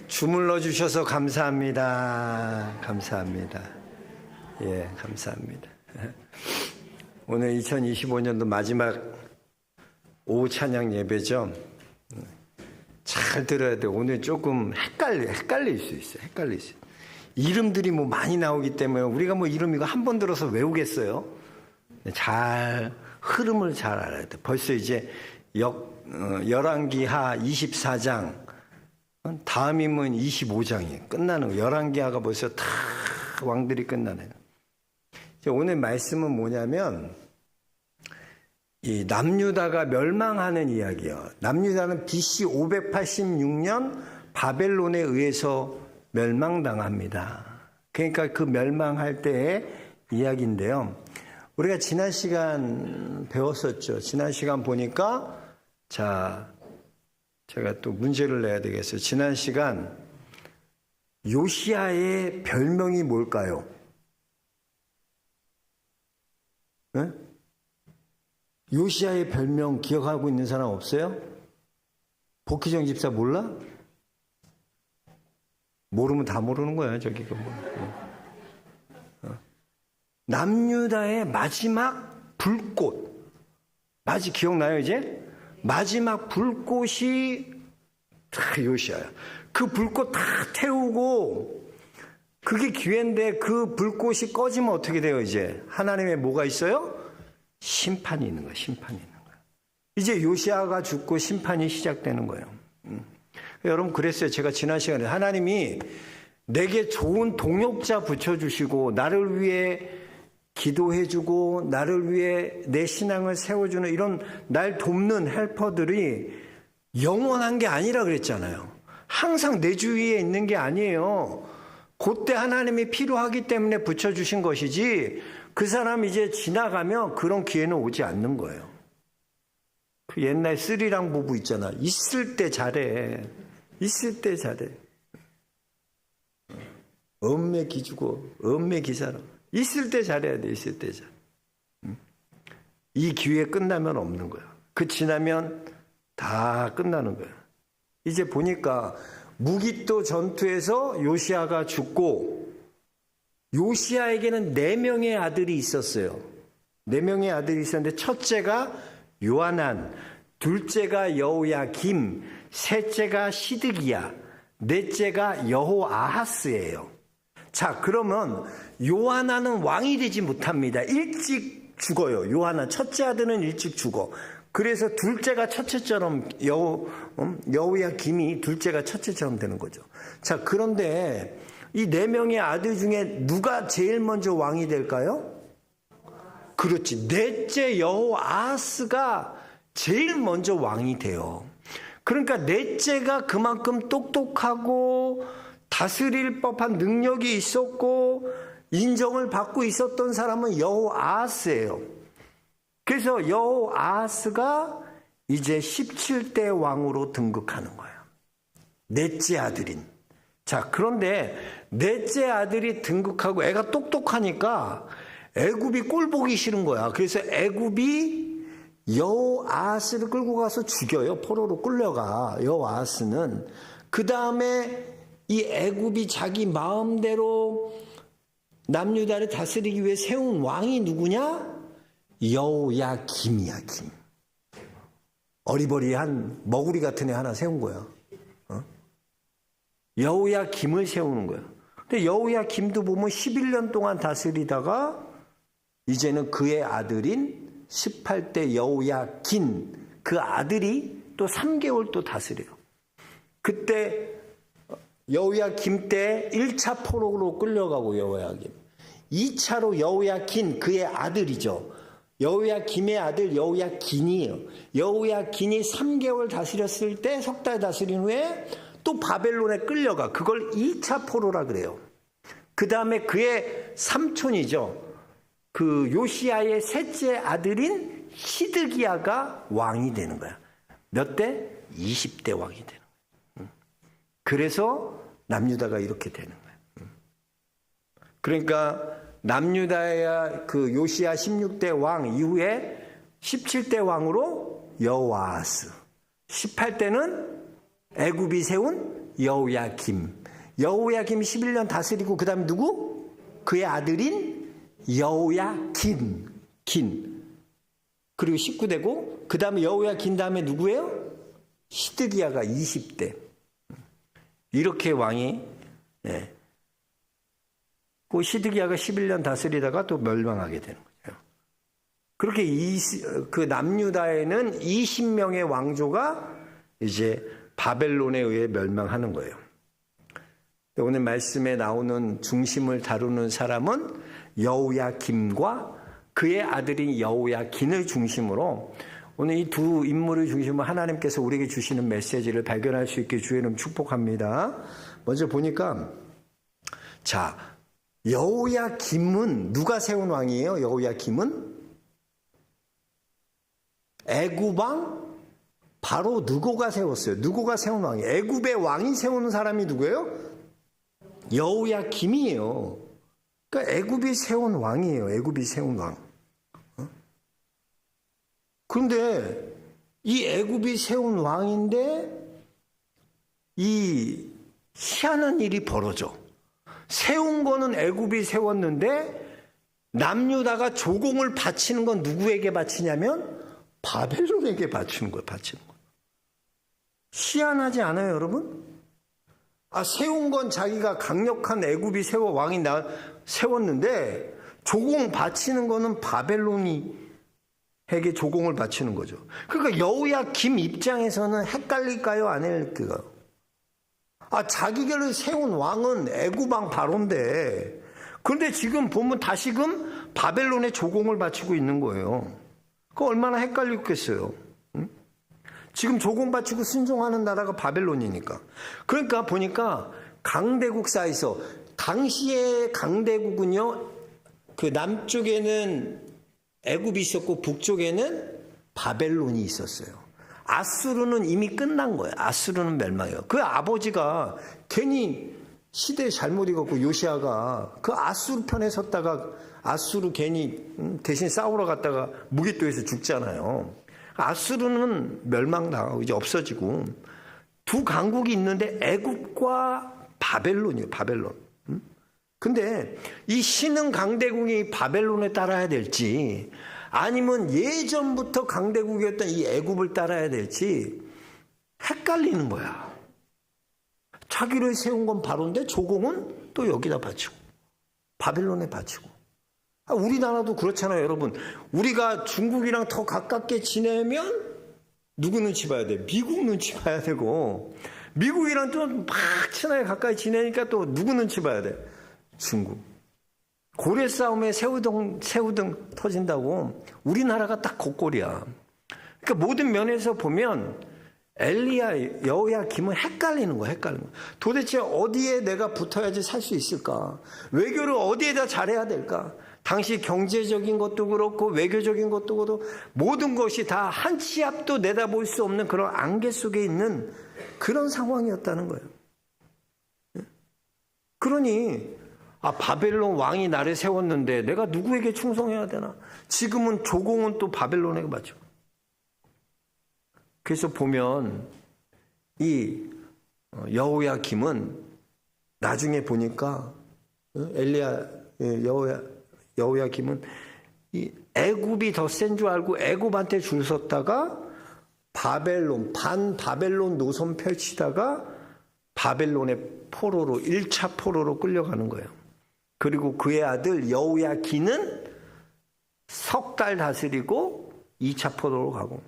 주물러 주셔서 감사합니다. 감사합니다. 예, 감사합니다. 오늘 2025년도 마지막 오후 찬양 예배죠. 잘 들어야 돼. 오늘 조금 헷갈릴 수 있어요. 헷갈릴 수 있어요. 이름들이 뭐 많이 나오기 때문에 우리가 뭐 이름 이거 한 번 들어서 외우겠어요? 잘 흐름을 잘 알아야 돼. 벌써 이제 열왕기하 24장 다음이면 25장이에요. 끝나는 거. 열왕기하가 벌써 다 왕들이 끝나네요. 오늘 말씀은 뭐냐면 이 남유다가 멸망하는 이야기예요. 남유다는 BC 586년 바벨론에 의해서 멸망당합니다. 그러니까 그 멸망할 때의 이야기인데요. 우리가 지난 시간 배웠었죠. 지난 시간 보니까 제가 또 문제를 내야 되겠어요. 지난 시간 요시야의 별명이 뭘까요? 네? 요시야의 별명 기억하고 있는 사람 없어요? 복희정 집사 몰라? 모르면 다 모르는 거야, 저기. 남유다의 마지막 불꽃. 기억나요, 이제? 마지막 불꽃이 다 요시야야. 그 불꽃 다 태우고, 그게 기회인데 그 불꽃이 꺼지면 어떻게 돼요, 이제? 하나님의 뭐가 있어요? 심판이 있는 거야, 심판이 있는 거야. 이제 요시야가 죽고 심판이 시작되는 거예요. 여러분, 그랬어요. 제가 지난 시간에 하나님이 내게 좋은 동역자 붙여주시고, 나를 위해 기도해주고, 나를 위해 내 신앙을 세워주는 이런 날 돕는 헬퍼들이 영원한 게 아니라 그랬잖아요. 항상 내 주위에 있는 게 아니에요. 그때 하나님이 필요하기 때문에 붙여주신 것이지, 그 사람이 이제 지나가면 그런 기회는 오지 않는 거예요. 그 옛날 스리랑 부부 있잖아. 있을 때 잘해. 있을 때 잘해. 엄매 기주고, 엄매 기사라. 있을 때 잘해야 돼, 있을 때 잘. 이 기회 끝나면 없는 거야. 그 지나면 다 끝나는 거야. 이제 보니까 무깃도 전투에서 요시야가 죽고, 요시야에게는 4명의 아들이 있었어요. 4명의 아들이 있었는데, 첫째가 요하난, 둘째가 여호야김, 셋째가 시드기야, 넷째가 여호아하스예요. 자, 그러면 요하난은 왕이 되지 못합니다. 일찍 죽어요. 요하난 첫째 아들은 일찍 죽어. 그래서 둘째가 첫째처럼 여호야김이 둘째가 첫째처럼 되는 거죠. 자, 그런데 이 4명의 아들 중에 누가 제일 먼저 왕이 될까요? 그렇지. 넷째 여호아하스가 제일 먼저 왕이 돼요. 그러니까 넷째가 그만큼 똑똑하고 다스릴 법한 능력이 있었고 인정을 받고 있었던 사람은 여호아하스예요. 그래서 여호아하스가 이제 17대 왕으로 등극하는 거예요. 넷째 아들인. 자, 그런데 넷째 아들이 등극하고 애가 똑똑하니까 애굽이 꼴 보기 싫은 거야. 그래서 애굽이 여호아하스를 끌고 가서 죽여요. 포로로 끌려가. 여호아하스는. 그 다음에 이 애굽이 자기 마음대로 남유다를 다스리기 위해 세운 왕이 누구냐? 여호야김이야, 김. 어리버리한 머구리 같은 애 하나 세운 거야. 여호야김을 세우는 거야. 근데 여호야김도 보면 11년 동안 다스리다가 이제는 그의 아들인 18대 여호야긴, 그 아들이 또 3개월 또 다스려요. 그때 여호야김 때 1차 포로로 끌려가고 여호야김, 2차로 여호야긴 그의 아들이죠. 여호야김의 아들 여호야긴이에요. 여호야긴이 3개월 다스렸을 때, 석 달 다스린 후에 또 바벨론에 끌려가. 그걸 2차 포로라 그래요. 그 다음에 그의 삼촌이죠. 그 요시야의 셋째 아들인 시드기야가 왕이 되는 거야. 몇 대? 20대 왕이 되는 거야. 그래서 남유다가 이렇게 되는 거야. 그러니까 남유다의 그 요시야 16대 왕 이후에 17대 왕으로 여호아하스, 18대는 애굽이 세운 여호야김. 여호야김 11년 다스리고 그 다음에 누구? 그의 아들인 여호야긴. 그리고 19대고 그 다음에 여호야긴 다음에 누구예요? 시드기야가 20대. 이렇게 왕이 그 시드기야가 11년 다스리다가 또 멸망하게 되는 거죠. 그렇게 그 남유다에는 20명의 왕조가 이제 바벨론에 의해 멸망하는 거예요. 오늘 말씀에 나오는 중심을 다루는 사람은 여호야김과 그의 아들인 여호야긴을 중심으로 오늘 이 두 인물을 중심으로 하나님께서 우리에게 주시는 메시지를 발견할 수 있게 주의 이름 축복합니다. 먼저 보니까 자, 여호야김은 누가 세운 왕이에요? 여호야김은 애굽 왕 바로 느고가 세웠어요. 느고가 세운 왕이에요. 애굽의 왕이 세우는 사람이 누구예요? 여호야김이에요. 그러니까 애굽이 세운 왕이에요. 애굽이 세운 왕. 그런데 이 애굽이 세운 왕인데 이 희한한 일이 벌어져. 세운 거는 애굽이 세웠는데 남유다가 조공을 바치는 건 누구에게 바치냐면 바벨론에게 바치는 거예요. 바치는 거. 희한하지 않아요, 여러분? 세운 건 자기가 강력한 애굽이 왕이 세웠는데 조공 바치는 거는 바벨론이 에게 조공을 바치는 거죠. 그러니까 여호야김 입장에서는 헷갈릴까요? 안 헷갈릴까요? 자기를 세운 왕은 애굽 왕 바로인데 그런데 지금 보면 다시금 바벨론에 조공을 바치고 있는 거예요. 그 얼마나 헷갈렸겠어요. 응? 지금 조공 바치고 순종하는 나라가 바벨론이니까. 그러니까 보니까 강대국 사이에서 당시의 강대국은요, 그 남쪽에는 애굽이 있었고 북쪽에는 바벨론이 있었어요. 아수르는 이미 끝난 거예요. 아수르는 멸망해요. 그 아버지가 괜히 시대에 잘못 익었고 요시아가 그 아수르 편에 섰다가 아수르 괜히 대신 싸우러 갔다가 무기토에서 죽잖아요. 아수르는 멸망당하고 이제 없어지고 두 강국이 있는데 애굽과 바벨론이에요. 바벨론. 근데 이 신흥 강대국이 바벨론에 따라야 될지 아니면 예전부터 강대국이었던 이 애굽을 따라야 될지 헷갈리는 거야. 자기를 세운 건 바로인데 조공은 또 여기다 바치고 바벨론에 바치고. 우리나라도 그렇잖아요, 여러분. 우리가 중국이랑 더 가깝게 지내면 누구 눈치 봐야 돼? 미국 눈치 봐야 되고 미국이랑 좀 막 친하게 가까이 지내니까 또 누구 눈치 봐야 돼? 중국. 고래 싸움에 새우등 터진다고 우리나라가 딱 그꼴이야. 그러니까 모든 면에서 보면 엘리야, 여호야김은 헷갈리는 거야. 도대체 어디에 내가 붙어야지 살 수 있을까? 외교를 어디에다 잘해야 될까? 당시 경제적인 것도 그렇고 외교적인 것도 그렇고 모든 것이 다 한 치 앞도 내다볼 수 없는 그런 안개 속에 있는 그런 상황이었다는 거예요. 그러니 바벨론 왕이 나를 세웠는데 내가 누구에게 충성해야 되나? 지금은 조공은 또 바벨론에게 맞죠. 그래서 보면 이 여호야김은 나중에 보니까 여호야김은 이 애굽이 더 센 줄 알고 애굽한테 줄 섰다가 반바벨론 노선 펼치다가 바벨론의 포로로 1차 포로로 끌려가는 거예요. 그리고 그의 아들 여호야긴은 석 달 다스리고 2차 포로로 가고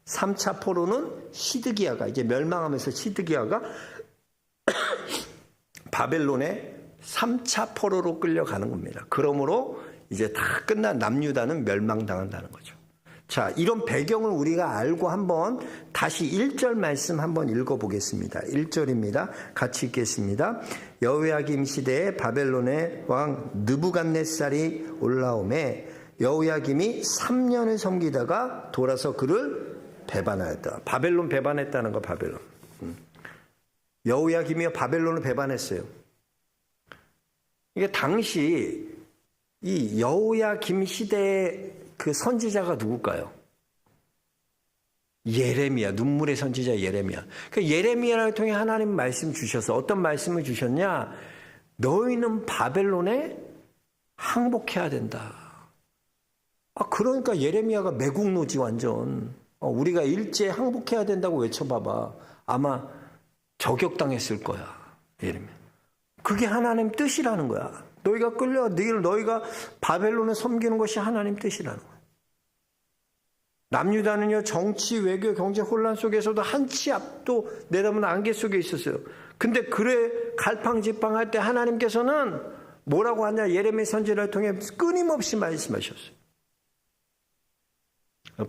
3차 포로는 시드기야가 이제 멸망하면서 시드기야가 바벨론의 3차 포로로 끌려가는 겁니다. 그러므로 이제 다 끝난 남유다는 멸망당한다는 거죠. 자, 이런 배경을 우리가 알고 한번 다시 1절 말씀 한번 읽어보겠습니다. 1절입니다. 같이 읽겠습니다. 여호야김 시대에 바벨론의 왕 느부갓네살이 올라오매 여호야김이 3년을 섬기다가 돌아서 그를 배반하였다. 바벨론 배반했다는 거, 바벨론. 여호야김이 바벨론을 배반했어요. 이게 당시 이 여호야김 시대의 그 선지자가 누굴까요? 예레미야, 눈물의 선지자 예레미야. 그 예레미야를 통해 하나님 말씀 주셔서 어떤 말씀을 주셨냐? 너희는 바벨론에 항복해야 된다. 그러니까 예레미야가 매국노지 완전. 우리가 일제 항복해야 된다고 외쳐봐봐. 아마 저격당했을 거야. 예레미야. 그게 하나님 뜻이라는 거야. 너희가 너희가 바벨론에 섬기는 것이 하나님 뜻이라는 거야. 남유다는요, 정치, 외교, 경제 혼란 속에서도 한치 앞도 내다보는 안개 속에 있었어요. 근데 그래 갈팡질팡할 때 하나님께서는 뭐라고 하냐? 예레미야 선지자를 통해 끊임없이 말씀하셨어요.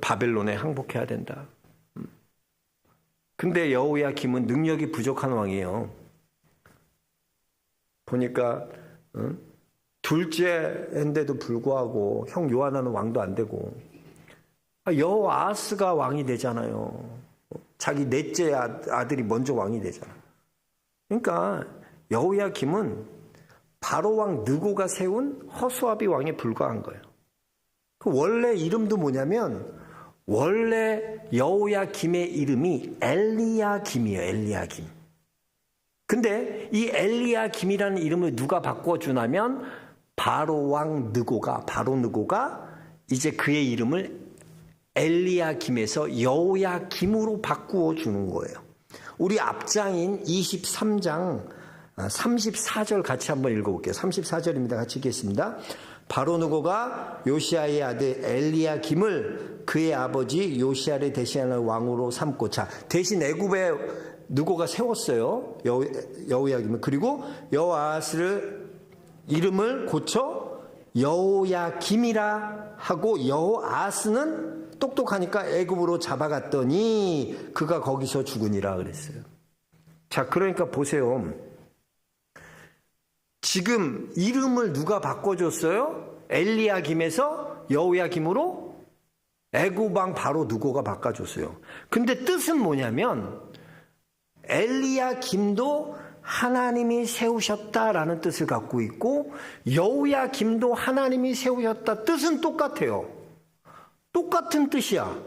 바벨론에 항복해야 된다. 근데 여호야김은 능력이 부족한 왕이에요. 보니까 둘째인데도 불구하고 형 요하나는 왕도 안 되고 여호아하스가 왕이 되잖아요. 자기 넷째 아들이 먼저 왕이 되잖아. 그러니까 여호야김은 바로 왕 느고가 세운 허수아비 왕에 불과한 거예요. 그 원래 이름도 뭐냐면 원래 여호야김의 이름이 엘리야김이에요. 엘리야김. 근데 이 엘리야김이라는 이름을 누가 바꿔주냐면 바로 느고가 이제 그의 이름을 엘리야김에서 여호야김으로 바꾸어 주는 거예요. 우리 앞장인 23장 34절 같이 한번 읽어볼게요. 34절입니다. 같이 읽겠습니다. 바로 느고가 요시야의 아들 엘리야김을 그의 아버지 요시야를 대신하는 왕으로 삼고, 자, 대신 애굽에 느고가 세웠어요. 여호야김을. 그리고 여호아하스를 이름을 고쳐 여호야김이라 하고, 여호아하스는 똑똑하니까 애굽으로 잡아갔더니 그가 거기서 죽으니라 그랬어요. 자, 그러니까 보세요. 지금 이름을 누가 바꿔줬어요? 엘리야김에서 여호야김으로 애굽 왕 바로 느고가 바꿔줬어요. 근데 뜻은 뭐냐면 엘리야김도 하나님이 세우셨다라는 뜻을 갖고 있고 여호야김도 하나님이 세우셨다 뜻은 똑같아요. 똑같은 뜻이야.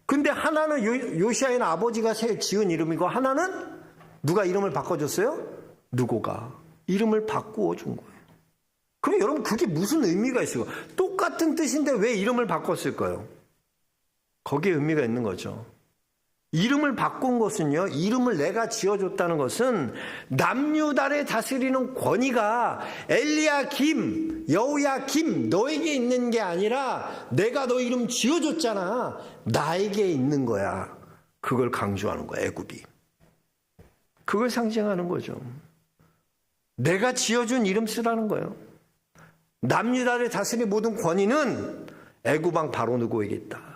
근데 하나는 요시야의 아버지가 지은 이름이고 하나는 누가 이름을 바꿔줬어요? 느고가 이름을 바꾸어 준 거예요. 그럼 여러분 그게 무슨 의미가 있어요? 똑같은 뜻인데 왜 이름을 바꿨을까요? 거기에 의미가 있는 거죠. 이름을 바꾼 것은요, 이름을 내가 지어줬다는 것은 남유다를 다스리는 권위가 엘리야김, 여호야김 너에게 있는 게 아니라 내가 너 이름 지어줬잖아. 나에게 있는 거야. 그걸 강조하는 거야, 애굽이. 그걸 상징하는 거죠. 내가 지어준 이름 쓰라는 거예요. 남유다를 다스리는 모든 권위는 애굽 왕 바로 느고에게 있다.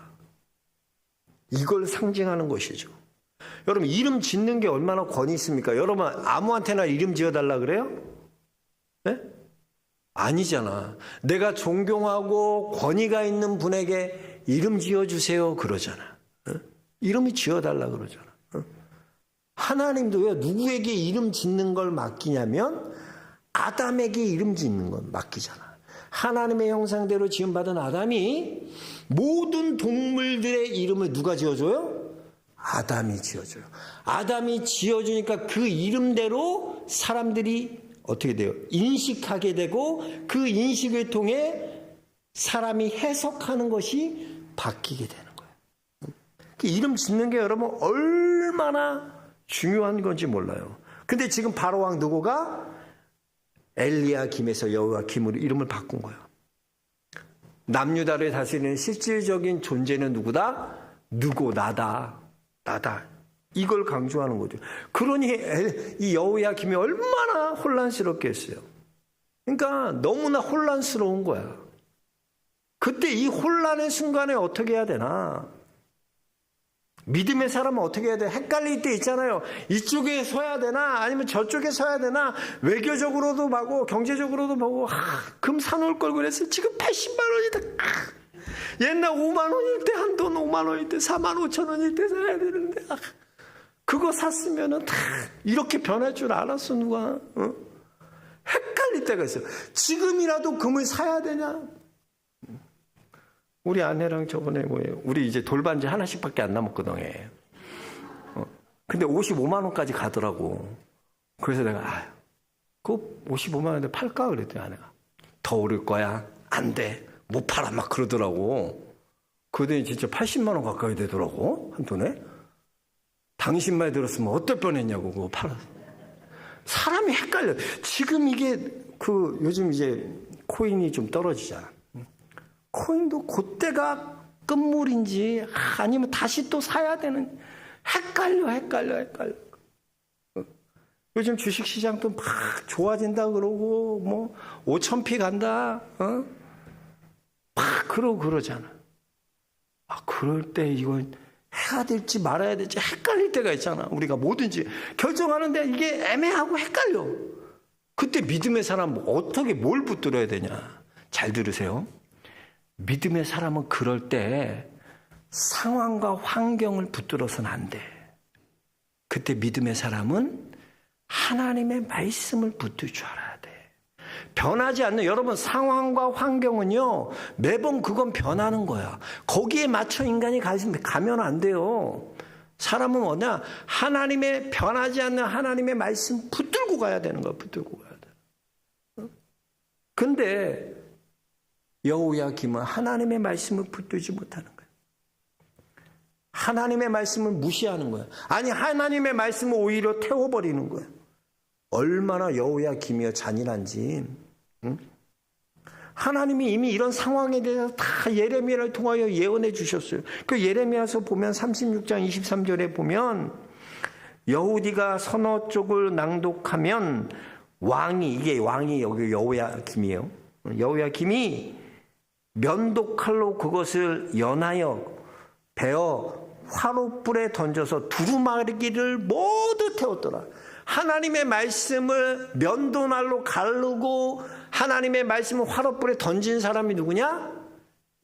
이걸 상징하는 것이죠. 여러분 이름 짓는 게 얼마나 권위 있습니까? 여러분 아무한테나 이름 지어달라 그래요? 네? 아니잖아. 내가 존경하고 권위가 있는 분에게 이름 지어주세요 그러잖아. 이름이 지어달라 그러잖아. 하나님도 왜 누구에게 이름 짓는 걸 맡기냐면 아담에게 이름 짓는 건 맡기잖아. 하나님의 형상대로 지음받은 아담이 모든 동물들의 이름을 누가 지어줘요? 아담이 지어줘요. 아담이 지어주니까 그 이름대로 사람들이 어떻게 돼요? 인식하게 되고 그 인식을 통해 사람이 해석하는 것이 바뀌게 되는 거예요. 그 이름 짓는 게 여러분 얼마나 중요한 건지 몰라요. 근데 지금 바로왕 느고가 엘리야김에서 여호야김으로 이름을 바꾼 거예요. 남유다를 다스리는 실질적인 존재는 누구다? 느고, 나다. 이걸 강조하는 거죠. 그러니 이 여호야김이 얼마나 혼란스럽게 했어요. 그러니까 너무나 혼란스러운 거야. 그때 이 혼란의 순간에 어떻게 해야 되나? 믿음의 사람은 어떻게 해야 돼? 헷갈릴 때 있잖아요. 이쪽에 서야 되나? 아니면 저쪽에 서야 되나? 외교적으로도 보고 경제적으로도 보고 금 사놓을 걸 그랬어. 지금 80만 원이다. 옛날 5만 원일 때 한돈 5만 원일 때 4만 5천 원일 때 사야 되는데 그거 샀으면은 다 이렇게 변할 줄 알았어 누가? 헷갈릴 때가 있어요. 지금이라도 금을 사야 되냐? 우리 아내랑 저번에 우리 이제 돌반지 하나씩밖에 안 남았거든. 근데 55만 원까지 가더라고. 그래서 내가 그 55만 원인데 팔까 그랬더니 아내가 더 오를 거야. 안 돼. 못 팔아 막 그러더라고. 그랬더니 진짜 80만 원 가까이 되더라고. 한 돈에. 당신 말 들었으면 어떨 뻔했냐고 그거 팔아서. 사람이 헷갈려. 지금 이게 요즘 이제 코인이 좀 떨어지잖아. 코인도 그때가 끝물인지 아니면 다시 또 사야 되는 헷갈려. 요즘 주식시장도 막 좋아진다 그러고 뭐 5,000피 간다 막 그러고 그러잖아. 그럴 때 이건 해야 될지 말아야 될지 헷갈릴 때가 있잖아. 우리가 뭐든지 결정하는데 이게 애매하고 헷갈려. 그때 믿음의 사람 어떻게 뭘 붙들어야 되냐. 잘 들으세요. 믿음의 사람은 그럴 때 상황과 환경을 붙들어서는 안 돼. 그때 믿음의 사람은 하나님의 말씀을 붙들 줄 알아야 돼. 변하지 않는 여러분 상황과 환경은요 매번 그건 변하는 거야. 거기에 맞춰 인간이 가면 안 돼요. 사람은 뭐냐 하나님의 변하지 않는 하나님의 말씀 붙들고 가야 되는 거야. 붙들고 가야 돼. 근데 여호야김은 하나님의 말씀을 붙들지 못하는 거야. 하나님의 말씀을 무시하는 거야. 아니 하나님의 말씀을 오히려 태워버리는 거야. 얼마나 여호야김이여 잔인한지. 응? 하나님이 이미 이런 상황에 대해서 다 예레미야를 통하여 예언해 주셨어요. 그 예레미야서 보면 36장 23절에 보면 여후디가 서너 쪽을 낭독하면 이게 왕이 여기 여호야김이에요. 여호야김이 면도칼로 그것을 연하여 베어 화롯불에 던져서 두루마기를 모두 태웠더라. 하나님의 말씀을 면도날로 가르고 하나님의 말씀을 화롯불에 던진 사람이 누구냐?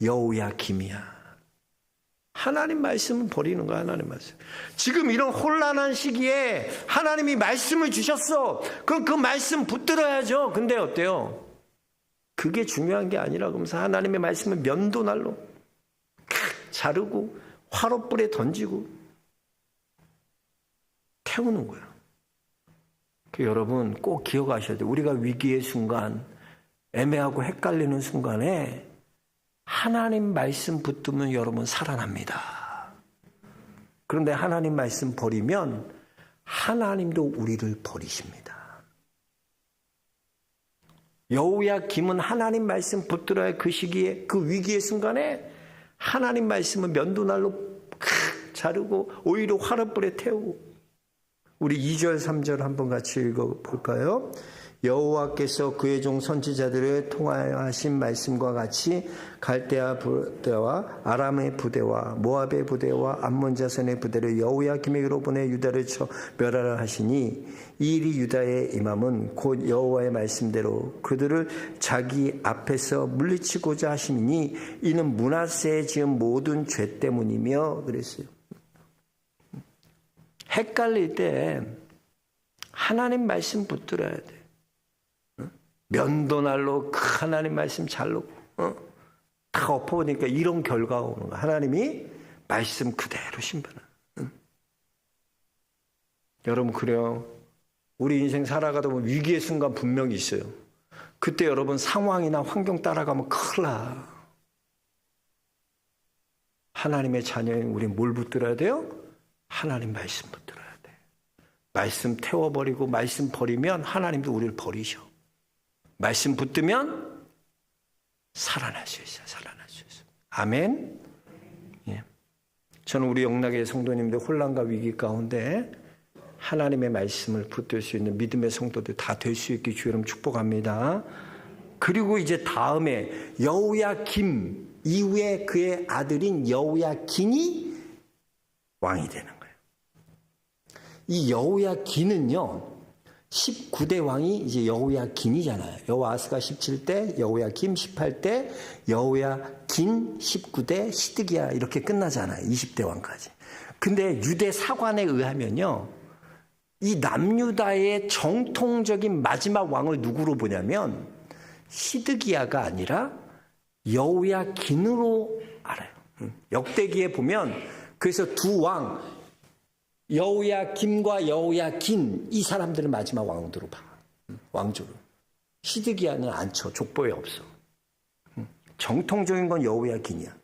여호야김이야. 하나님 말씀은 버리는 거야. 하나님 말씀. 지금 이런 혼란한 시기에 하나님이 말씀을 주셨어. 그럼 그 말씀 붙들어야죠. 근데 어때요? 그게 중요한 게 아니라 그러면서 하나님의 말씀을 면도날로 자르고 화롯불에 던지고 태우는 거야. 여러분 꼭 기억하셔야 돼요. 우리가 위기의 순간, 애매하고 헷갈리는 순간에 하나님 말씀 붙들면 여러분 살아납니다. 그런데 하나님 말씀 버리면 하나님도 우리를 버리십니다. 여호야김은 하나님 말씀 붙들어야 그 시기에 그 위기의 순간에 하나님 말씀을 면도날로 자르고 오히려 화롯불에 태우고. 우리 2절 3절 한번 같이 읽어볼까요? 여호와께서 그의 종 선지자들을 통하신 말씀과 같이 갈대아 부대와 아람의 부대와 모압의 부대와 암몬 자손의 부대를 여호야김에게로 보내 유다를 쳐 멸하라 하시니 이 일이 유다의 임함은 곧 여호와의 말씀대로 그들을 자기 앞에서 물리치고자 하시니 이는 므낫세에 지은 모든 죄 때문이며 그랬어요. 헷갈릴 때 하나님 말씀 붙들어야 돼. 면도날로 하나님 말씀 잘로 다 엎어보니까 이런 결과가 오는 거야. 하나님이 말씀 그대로 심판하는. 여러분 그래요. 우리 인생 살아가다 보면 위기의 순간 분명히 있어요. 그때 여러분 상황이나 환경 따라가면 큰일 나. 하나님의 자녀인 우리는 뭘 붙들어야 돼요? 하나님 말씀 붙들어야 돼. 말씀 태워버리고 말씀 버리면 하나님도 우리를 버리셔. 말씀 붙들면 살아날 수 있어요. 살아날 수 있어요. 아멘. 예. 저는 우리 영락의 성도님들 혼란과 위기 가운데 하나님의 말씀을 붙들 수 있는 믿음의 성도들 다 될 수 있게 주 이름 축복합니다. 그리고 이제 다음에 여호야김 이후에 그의 아들인 여호야긴이 왕이 되는 거예요. 이 여호야긴은요 19대 왕이 이제 여호야긴이잖아요. 여호아스가 17대, 여호야김 18대, 여호야긴 19대, 시드기야 이렇게 끝나잖아요. 20대 왕까지. 근데 유대 사관에 의하면요. 이 남유다의 정통적인 마지막 왕을 누구로 보냐면 시드기야가 아니라 여호야긴으로 알아요. 역대기에 보면 그래서 두 왕 여호야김과 여호야긴 이 사람들을 마지막 왕으로 봐. 왕조로. 시드기야는 안 쳐. 족보에 없어. 정통적인 건 여호야긴이야.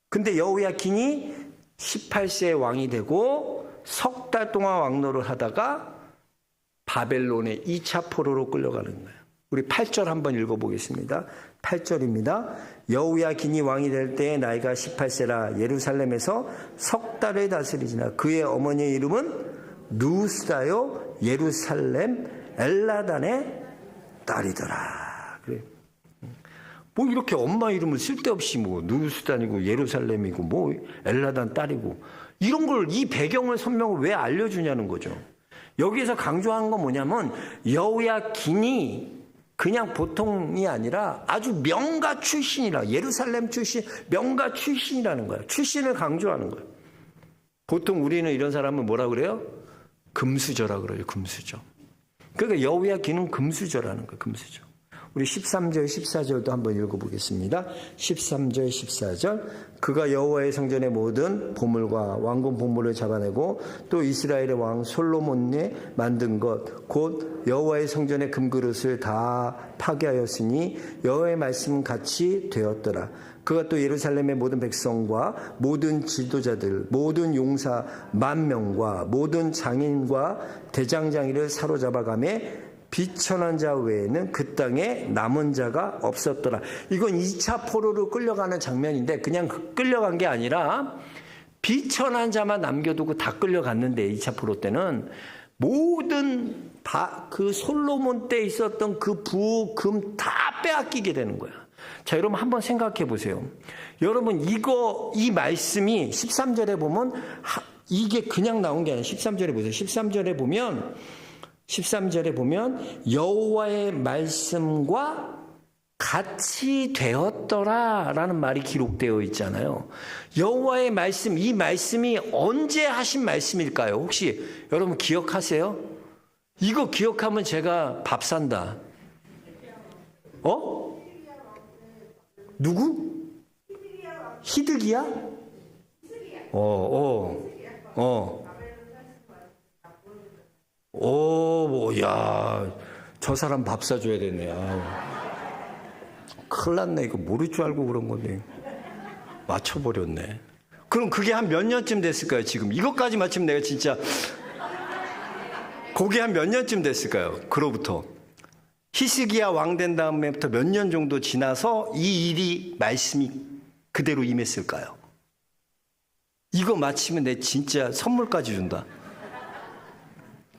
근데 여호야긴이 18세에 왕이 되고 석 달 동안 왕노를 하다가 바벨론의 2차 포로로 끌려가는 거예요. 우리 8절 한번 읽어보겠습니다. 8절입니다. 여호야긴이 왕이 될 때에 나이가 18세라 예루살렘에서 석 달을 다스리지나 그의 어머니의 이름은 누스다요 예루살렘 엘라단의 딸이더라. 그래. 뭐 이렇게 엄마 이름을 쓸데없이 뭐 누스단이고 예루살렘이고 뭐 엘라단 딸이고 이런 걸 이 배경을 설명을 왜 알려주냐는 거죠. 여기에서 강조한 건 뭐냐면 여호야긴이 그냥 보통이 아니라 아주 명가 출신이라 예루살렘 출신 명가 출신이라는 거야. 출신을 강조하는 거야. 보통 우리는 이런 사람은 뭐라 그래요? 금수저라 그래요. 금수저. 그러니까 여호야긴은 금수저라는 거예요. 금수저. 우리 13절 14절도 한번 읽어보겠습니다. 13절 14절 그가 여호와의 성전의 모든 보물과 왕궁 보물을 잡아내고 또 이스라엘의 왕 솔로몬이 만든 것 곧 여호와의 성전의 금그릇을 다 파괴하였으니 여호와의 말씀 같이 되었더라. 그가 또 예루살렘의 모든 백성과 모든 지도자들 모든 용사 10,000명과 모든 장인과 대장장이를 사로잡아가매 비천한 자 외에는 그 땅에 남은 자가 없었더라. 이건 2차 포로로 끌려가는 장면인데 그냥 끌려간 게 아니라 비천한 자만 남겨두고 다 끌려갔는데 2차 포로 때는 모든 그 솔로몬 때 있었던 그 부, 금 다 빼앗기게 되는 거야. 자, 여러분 한번 생각해 보세요. 여러분 이 말씀이 13절에 보면 이게 그냥 나온 게 아니라 13절에 보세요. 13절에 보면 여호와의 말씀과 같이 되었더라라는 말이 기록되어 있잖아요. 여호와의 말씀, 이 말씀이 언제 하신 말씀일까요? 혹시 여러분 기억하세요? 이거 기억하면 제가 밥 산다. 누구? 히드기야? 야, 저 사람 밥 사줘야 되네. 큰일 났네. 이거 모를 줄 알고 그런 건데. 맞춰버렸네. 그럼 그게 한 몇 년쯤 됐을까요, 지금? 이것까지 맞추면 내가 진짜. 그게 한 몇 년쯤 됐을까요, 그로부터? 히스기야 왕 된 다음에부터 몇 년 정도 지나서 이 일이, 말씀이 그대로 임했을까요? 이거 맞히면 내 진짜 선물까지 준다.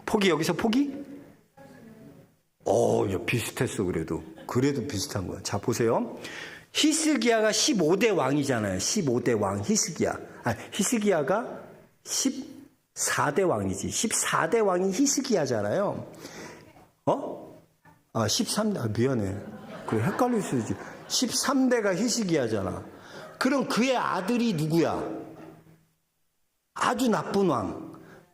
포기, 여기서 포기? 야, 비슷했어, 그래도. 그래도 비슷한 거야. 자, 보세요. 히스기야가 15대 왕이잖아요. 15대 왕, 히스기야. 히스기야가 14대 왕이지. 14대 왕이 히스기야잖아요. 13대, 미안해. 그래, 헷갈릴 수 있지. 13대가 히스기야잖아. 그럼 그의 아들이 누구야? 아주 나쁜 왕.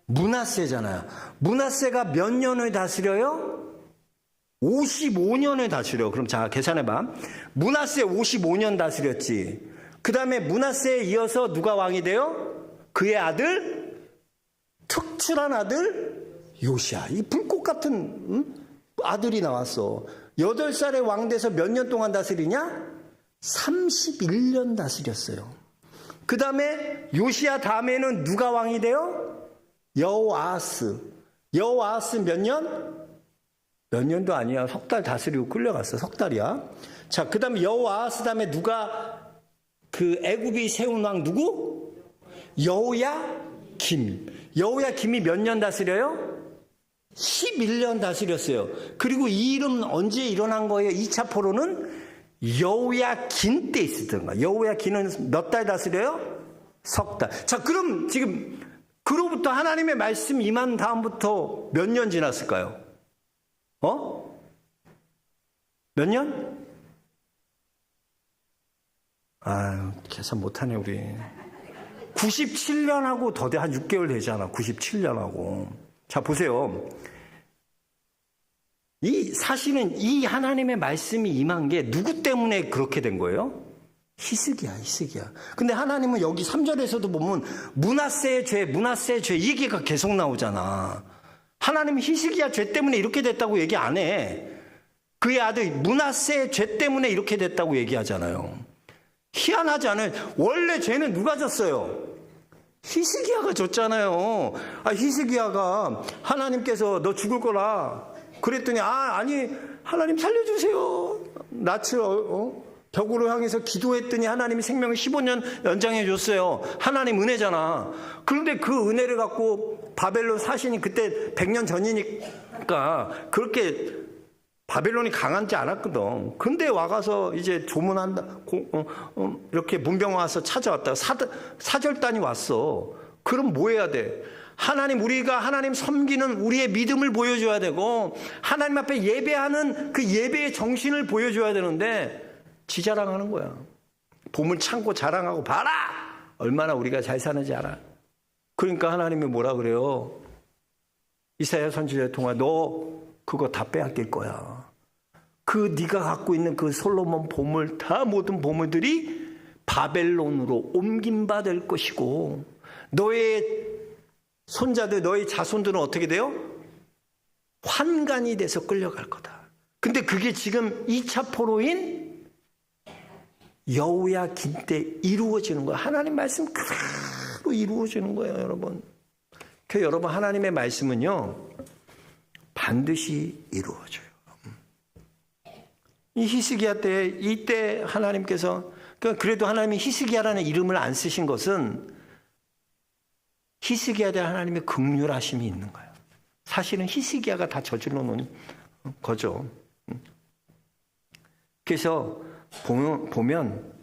므낫세잖아요. 므낫세가 몇 년을 다스려요? 55년을 다스려. 그럼 자, 계산해봐. 므낫세 55년 다스렸지. 그 다음에 므낫세에 이어서 누가 왕이 돼요? 그의 아들? 특출한 아들? 요시야. 이 불꽃 같은 아들이 나왔어. 8살에 왕 돼서 몇 년 동안 다스리냐? 31년 다스렸어요. 그 다음에 요시야 다음에는 누가 왕이 돼요? 여호아스. 여호아스 몇 년? 몇 년도 아니야. 석 달 다스리고 끌려갔어. 석 달이야. 자, 그 다음에 여호아스 다음에 누가 그 애굽이 세운 왕 누구? 여호야김. 여호야김이 몇 년 다스려요? 11년 다스렸어요. 그리고 이 일은 언제 일어난 거예요? 2차 포로는 여호야긴 때 있었던 거야. 여호야긴은 몇 달 다스려요? 석 달. 자, 그럼 지금 그로부터 하나님의 말씀 임한 다음부터 몇 년 지났을까요? 몇 년? 계산 못하네, 우리. 97년하고 더 돼. 한 6개월 되잖아. 97년하고. 자, 보세요. 사실은 이 하나님의 말씀이 임한 게 누구 때문에 그렇게 된 거예요? 히스기야. 근데 하나님은 여기 3절에서도 보면 므낫세의 죄 얘기가 계속 나오잖아. 하나님은 히스기야 죄 때문에 이렇게 됐다고 얘기 안 해. 그의 아들 므낫세의 죄 때문에 이렇게 됐다고 얘기하잖아요. 희한하지 않아요? 원래 죄는 누가 졌어요? 히스기야가 졌잖아요. 히스기야가 하나님께서 너 죽을 거라 그랬더니 아니 하나님 살려주세요. 낯을 벽으로 향해서 기도했더니 하나님이 생명을 15년 연장해 줬어요. 하나님 은혜잖아. 그런데 그 은혜를 갖고 바벨론 사신이 그때 100년 전이니까 그렇게 바벨론이 강하지 않았거든. 근데 와가서 이제 조문한다. 이렇게 문병 와서 찾아왔다가 사절단이 왔어. 그럼 뭐 해야 돼? 우리가 하나님 섬기는 우리의 믿음을 보여줘야 되고 하나님 앞에 예배하는 그 예배의 정신을 보여줘야 되는데 지 자랑하는 거야. 봄을 참고 자랑하고 봐라! 얼마나 우리가 잘 사는지 알아. 그러니까 하나님이 뭐라 그래요? 이사야 선지자를 통해 너 그거 다 빼앗길 거야. 네가 갖고 있는 그 솔로몬 보물 다 모든 보물들이 바벨론으로 옮김받을 것이고 너의 손자들 너의 자손들은 어떻게 돼요? 환관이 돼서 끌려갈 거다. 근데 그게 지금 2차 포로인 여호야긴 때 이루어지는 거예요. 하나님 말씀 그대로 이루어지는 거예요, 여러분. 그 여러분 하나님의 말씀은요 반드시 이루어져요. 이 히스기야 때 이때 하나님께서 그래도 하나님이 히스기야라는 이름을 안 쓰신 것은 히스기야에 대한 하나님의 긍휼하심이 있는 거예요. 사실은 히스기야가 다 저질러 놓은 거죠. 그래서 보면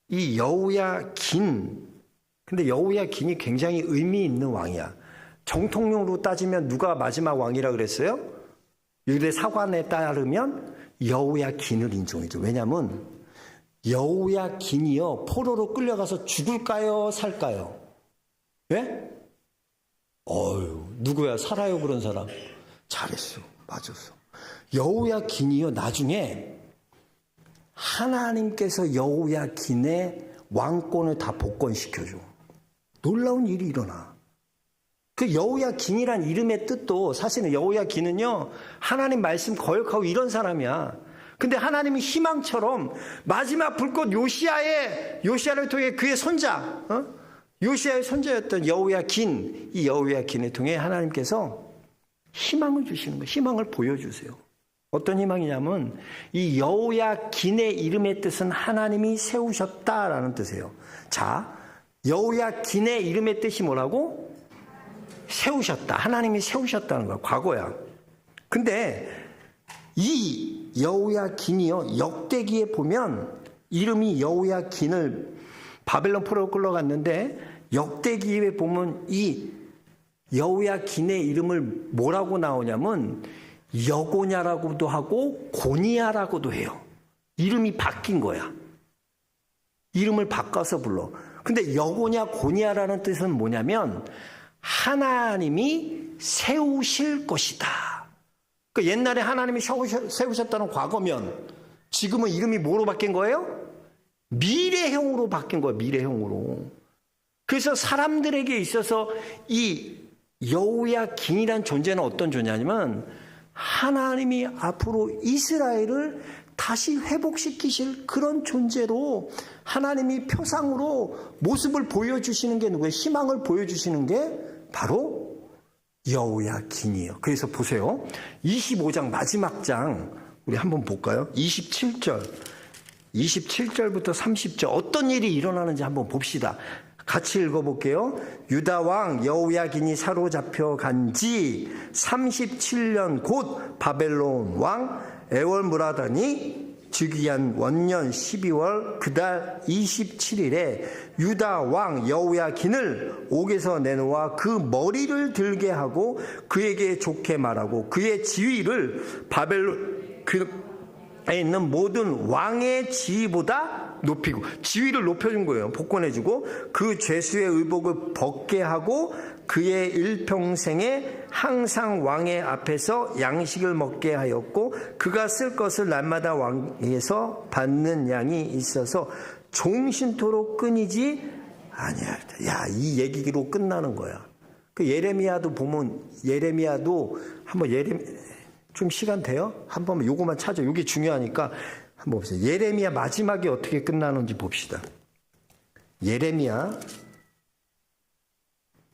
이 여호야긴, 근데 여호야긴이 굉장히 의미 있는 왕이야. 정통령으로 따지면 누가 마지막 왕이라 그랬어요? 유대 사관에 따르면 여호야긴을 인정해줘. 왜냐하면 여호야긴이요 포로로 끌려가서 죽을까요 살까요? 왜? 누구야? 살아요 그런 사람. 잘했어. 맞았어. 여호야긴이요 나중에 하나님께서 여호야긴의 왕권을 다 복권시켜줘. 놀라운 일이 일어나. 그 여호야긴이란 이름의 뜻도 사실은 여호야긴은요 하나님 말씀 거역하고 이런 사람이야. 근데 하나님이 희망처럼 마지막 불꽃 요시야를 통해 그의 손자 요시야의 손자였던 여호야긴, 이 여호야긴을 통해 하나님께서 희망을 주시는 거예요. 희망을 보여주세요. 어떤 희망이냐면 이 여호야긴의 이름의 뜻은 하나님이 세우셨다라는 뜻이에요. 자, 여호야긴의 이름의 뜻이 뭐라고? 세우셨다. 하나님이 세우셨다는 거야. 과거야. 근데 이 여호야긴이요 역대기에 보면 이름이 여호야긴을 바벨론 포로로 끌려갔는데 역대기에 보면 이 여호야긴의 이름을 뭐라고 나오냐면 여고냐라고도 하고 고니야라고도 해요. 이름이 바뀐 거야. 이름을 바꿔서 불러. 근데 여고냐 고니야라는 뜻은 뭐냐면 하나님이 세우실 것이다. 그러니까 옛날에 하나님이 세우셨다는 과거면 지금은 이름이 뭐로 바뀐 거예요? 미래형으로 바뀐 거예요. 미래형으로. 그래서 사람들에게 있어서 이 여호야긴이란 존재는 어떤 존재냐면 하나님이 앞으로 이스라엘을 다시 회복시키실 그런 존재로 하나님이 표상으로 모습을 보여주시는 게 누구예요? 희망을 보여주시는 게 바로 여호야긴이에요. 그래서 보세요. 25장 마지막 장 우리 한번 볼까요? 27절부터 30절 어떤 일이 일어나는지 한번 봅시다. 같이 읽어볼게요. 유다 왕 여호야긴이 사로잡혀 간 지 37년 곧 바벨론 왕 에월므라단이 즉위한 원년 12월 그달 27일에 유다 왕 여호야긴을 옥에서 내놓아 그 머리를 들게 하고 그에게 좋게 말하고 그의 지위를 있는 모든 왕의 지위보다 높이고, 지위를 높여준 거예요. 복권해주고, 그 죄수의 의복을 벗게 하고 그의 일평생에 항상 왕의 앞에서 양식을 먹게 하였고, 그가 쓸 것을 날마다 왕에서 받는 양이 있어서 종신토록 끊이지 아니하리라. 야, 이 얘기로 끝나는 거야. 그 예레미야도 보면, 예레미야도 한번 좀 시간 돼요? 한번 요거만 찾아. 요게 중요하니까 한번 보세요. 예레미야 마지막에 어떻게 끝나는지 봅시다. 예레미야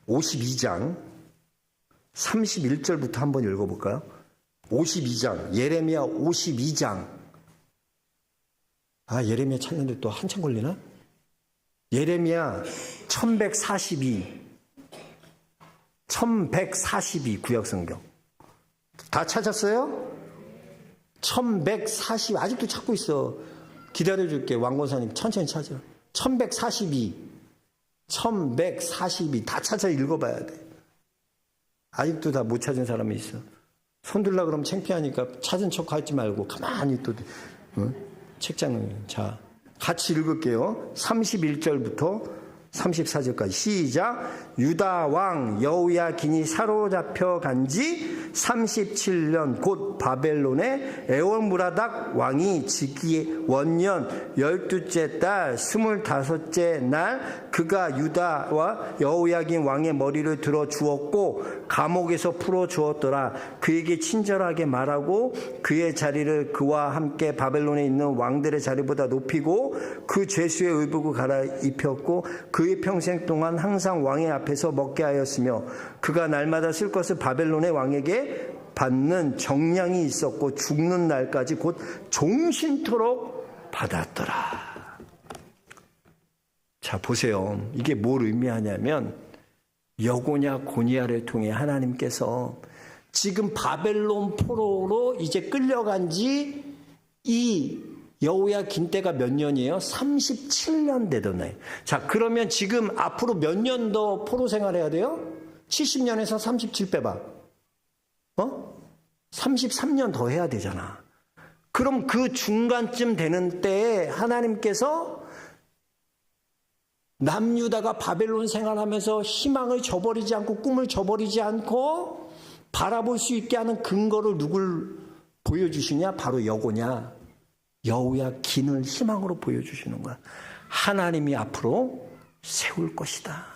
52장 31절부터 한번 읽어볼까요? 52장, 예레미야 52장. 아, 예레미야 찾는데 또 한참 걸리나? 예레미야 1142 구약성경. 다 찾았어요? 1140, 아직도 찾고 있어. 기다려줄게. 왕권사님 천천히 찾아. 1142 다 찾아 읽어봐야 돼. 아직도 다 못 찾은 사람이 있어. 손들라 그러면 창피하니까 찾은 척 하지 말고 가만히 또 책장을. 자, 같이 읽을게요. 31절부터 34절까지 시작. 유다 왕 여호야긴이 사로잡혀 간지 37년 곧 바벨론의 에올무라닥 왕이 즉위 원년 12째 달 25째 날 그가 유다와 여호야긴 왕의 머리를 들어 주었고 감옥에서 풀어 주었더라. 그에게 친절하게 말하고 그의 자리를 그와 함께 바벨론에 있는 왕들의 자리보다 높이고 그 죄수의 의복을 갈아입혔고 그의 평생 동안 항상 왕의 앞에서 먹게 하였으며 그가 날마다 쓸 것을 바벨론의 왕에게 받는 정량이 있었고 죽는 날까지 곧 종신토록 받았더라. 자, 보세요. 이게 뭘 의미하냐면 여고냐 고니야를 통해 하나님께서 지금 바벨론 포로로 이제 끌려간 지 이 여호야긴 때가 몇 년이에요? 37년 되더네. 자, 그러면 지금 앞으로 몇 년 더 포로 생활해야 돼요? 70년에서 37 빼봐. 33년 더 해야 되잖아. 그럼 그 중간쯤 되는 때에 하나님께서 남유다가 바벨론 생활하면서 희망을 저버리지 않고 꿈을 저버리지 않고 바라볼 수 있게 하는 근거를 누굴 보여주시냐? 바로 여고냐? 여호야긴을 희망으로 보여주시는 거야. 하나님이 앞으로 세울 것이다.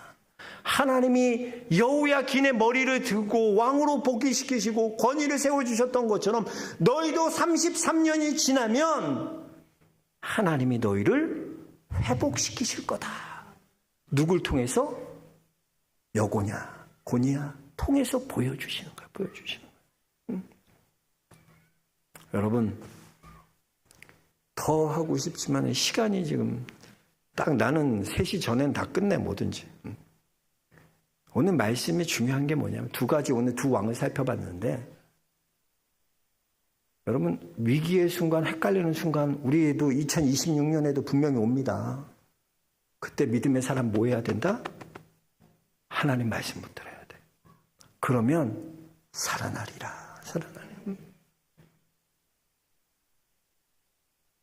하나님이 여호야긴의 머리를 들고 왕으로 복귀시키시고 권위를 세워주셨던 것처럼 너희도 33년이 지나면 하나님이 너희를 회복시키실 거다. 누굴 통해서? 여고냐 고니야 통해서 보여주시는 거야. 보여주시는 거야. 여러분, 더 하고 싶지만 시간이 지금 딱 나는 3시 전엔 다 끝내 뭐든지. 오늘 말씀이 중요한 게 뭐냐면 두 가지, 오늘 두 왕을 살펴봤는데 여러분, 위기의 순간, 헷갈리는 순간 우리에도 2026년에도 분명히 옵니다. 그때 믿음의 사람 뭐 해야 된다? 하나님 말씀 붙들어야 돼. 그러면 살아나리라. 살아나리라.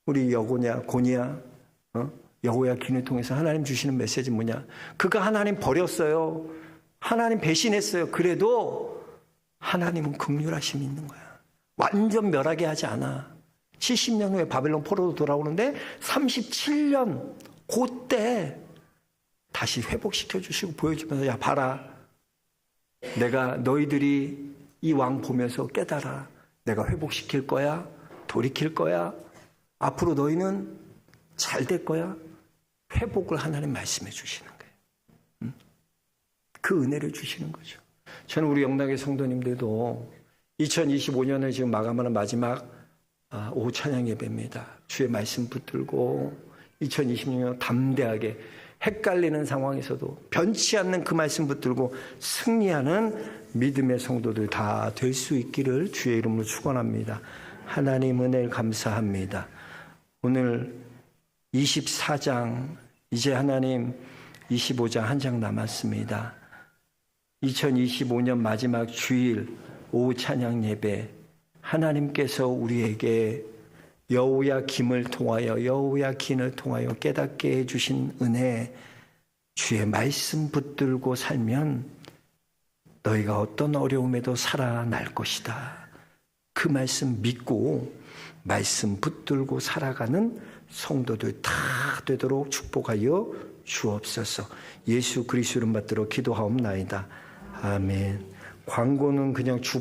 우리 여고냐 고니야 여호야긴을 통해서 하나님 주시는 메시지는 뭐냐? 그가 하나님 버렸어요. 하나님 배신했어요. 그래도 하나님은 긍휼하심이 있는 거야. 완전 멸하게 하지 않아. 70년 후에 바벨론 포로로 돌아오는데 37년 그때 다시 회복시켜 주시고 보여주면서 야 봐라. 내가 너희들이 이 왕 보면서 깨달아. 내가 회복시킬 거야. 돌이킬 거야. 앞으로 너희는 잘 될 거야. 회복을 하나님 말씀해 주시는 거예요. 그 은혜를 주시는 거죠. 저는 우리 영락의 성도님들도 2025년을 지금 마감하는 마지막 오후 찬양 예배입니다. 주의 말씀 붙들고 2026년 담대하게 헷갈리는 상황에서도 변치 않는 그 말씀 붙들고 승리하는 믿음의 성도들 다 될 수 있기를 주의 이름으로 축원합니다. 하나님 은혜를 감사합니다. 오늘 24장, 이제 하나님 25장 한 장 남았습니다. 2025년 마지막 주일 오후 찬양 예배, 하나님께서 우리에게 여호야김을 통하여 깨닫게 해주신 은혜, 주의 말씀 붙들고 살면 너희가 어떤 어려움에도 살아날 것이다. 그 말씀 믿고 말씀 붙들고 살아가는 성도들 다 되도록 축복하여 주옵소서. 예수 그리스도 이름 받들어 기도하옵나이다. 아멘. 광고는 그냥 주보